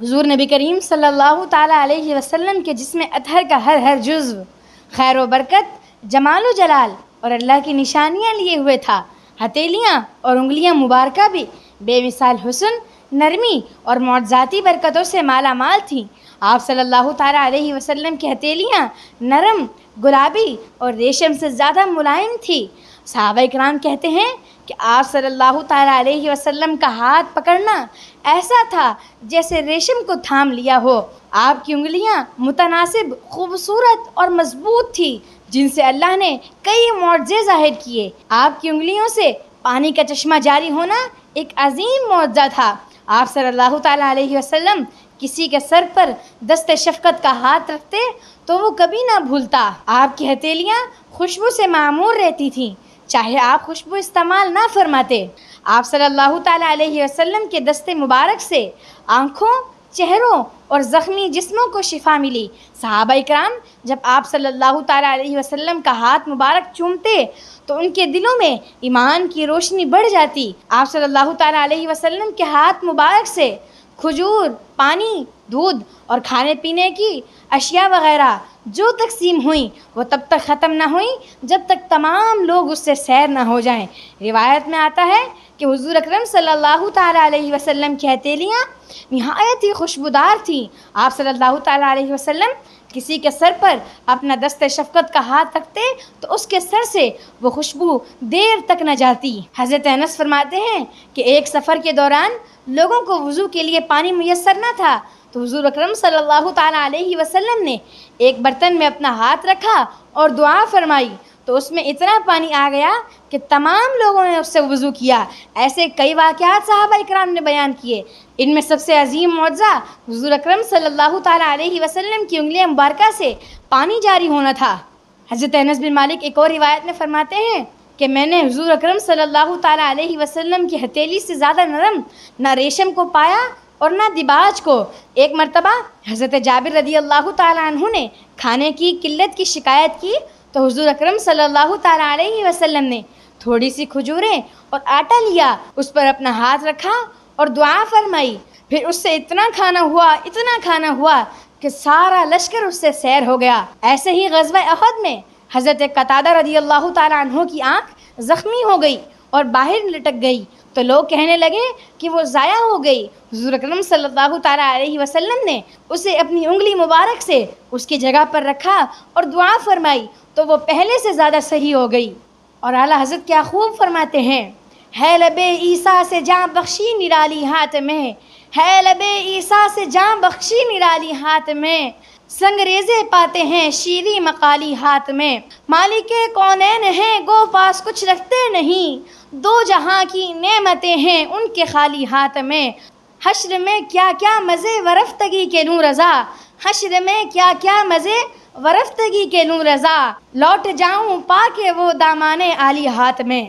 حضور نبی کریم صلی اللہ تعالیٰ علیہ وسلم کے جسم اطہر کا ہر جزو خیر و برکت، جمال و جلال اور اللہ کی نشانیاں لیے ہوئے تھا۔ ہتھیلیاں اور انگلیاں مبارکہ بھی بے مثال حسن، نرمی اور معجزاتی برکتوں سے مالا مال تھیں۔ آپ صلی اللہ تعالیٰ علیہ وسلم کی ہتھیلیاں نرم، گلابی اور ریشم سے زیادہ ملائم تھی۔ صحابہ کرام کہتے ہیں کہ آپ صلی اللہ تعالیٰ علیہ وسلم کا ہاتھ پکڑنا ایسا تھا جیسے ریشم کو تھام لیا ہو۔ آپ کی انگلیاں متناسب، خوبصورت اور مضبوط تھی، جن سے اللہ نے کئی معجزے ظاہر کیے۔ آپ کی انگلیوں سے پانی کا چشمہ جاری ہونا ایک عظیم معجزہ تھا۔ آپ صلی اللہ تعالیٰ علیہ وسلم کسی کے سر پر دست شفقت کا ہاتھ رکھتے تو وہ کبھی نہ بھولتا۔ آپ کی ہتھیلیاں خوشبو سے معمور رہتی تھیں، چاہے آپ خوشبو استعمال نہ فرماتے۔ آپ صلی اللہ تعالیٰ علیہ وسلم کے دست مبارک سے آنکھوں، چہروں اور زخمی جسموں کو شفا ملی۔ صحابہ کرام جب آپ صلی اللہ تعالیٰ علیہ وسلم کا ہاتھ مبارک چومتے تو ان کے دلوں میں ایمان کی روشنی بڑھ جاتی۔ آپ صلی اللہ تعالیٰ علیہ وسلم کے ہاتھ مبارک سے کھجور، پانی، دودھ اور کھانے پینے کی اشیاء وغیرہ جو تقسیم ہوئیں وہ تب تک ختم نہ ہوئیں جب تک تمام لوگ اس سے سیر نہ ہو جائیں۔ روایت میں آتا ہے کہ حضور اکرم صلی اللہ تعالیٰ علیہ وسلم کی ہتھیلیاں نہایت ہی خوشبودار تھیں۔ آپ صلی اللہ تعالیٰ علیہ وسلم کسی کے سر پر اپنا دست شفقت کا ہاتھ رکھتے تو اس کے سر سے وہ خوشبو دیر تک نہ جاتی۔ حضرت انس فرماتے ہیں کہ ایک سفر کے دوران لوگوں کو وضو کے لیے پانی میسر نہ تھا تو حضور اکرم صلی اللہ تعالیٰ علیہ وسلم نے ایک برتن میں اپنا ہاتھ رکھا اور دعا فرمائی تو اس میں اتنا پانی آ گیا کہ تمام لوگوں نے اس سے وضو کیا۔ ایسے کئی واقعات صحابہ اکرام نے بیان کیے۔ ان میں سب سے عظیم معجزہ حضور اکرم صلی اللہ تعالیٰ علیہ وسلم کی انگلیاں مبارکہ سے پانی جاری ہونا تھا۔ حضرت انس بن مالک ایک اور روایت میں فرماتے ہیں کہ میں نے حضور اکرم صلی اللہ تعالیٰ علیہ وسلم کی ہتھیلی سے زیادہ نرم نہ ریشم کو پایا اور نہ دیباج کو۔ ایک مرتبہ حضرت جابر رضی اللہ تعالیٰ عنہ نے کھانے کی قلت کی شکایت کی تو حضور اکرم صلی اللہ تعالیٰ علیہ وسلم نے تھوڑی سی کھجوریں اور آٹا لیا، اس پر اپنا ہاتھ رکھا اور دعا فرمائی۔ پھر اس سے اتنا کھانا ہوا کہ سارا لشکر اس سے سیر ہو گیا۔ ایسے ہی غزوہ احد میں حضرت قتادہ رضی اللہ تعالیٰ عنہ کی آنکھ زخمی ہو گئی اور باہر لٹک گئی تو لوگ کہنے لگے کہ وہ ضائع ہو گئی۔ حضور اکرم صلی اللہ تعالیٰ علیہ وسلم نے اسے اپنی انگلی مبارک سے اس کی جگہ پر رکھا اور دعا فرمائی تو وہ پہلے سے زیادہ صحیح ہو گئی۔ اور اعلیٰ حضرت کیا خوب فرماتے ہیں، ہے لبے عیسیٰ سے جاں بخشی نرالی ہاتھ میں، ہے لبے عیسیٰ سے جاں بخشی نرالی ہاتھ میں، سنگریزے پاتے ہیں شیریں مقالی ہاتھ میں، مالک کونین ہیں گو پاس کچھ رکھتے نہیں، دو جہاں کی نعمتیں ہیں ان کے خالی ہاتھ میں، حشر میں کیا کیا مزے ورفتگی کے لوں رضا، حشر میں کیا کیا مزے ورفتگی کے لوں رضا، لوٹ جاؤں پا کے وہ دامان عالی ہاتھ میں۔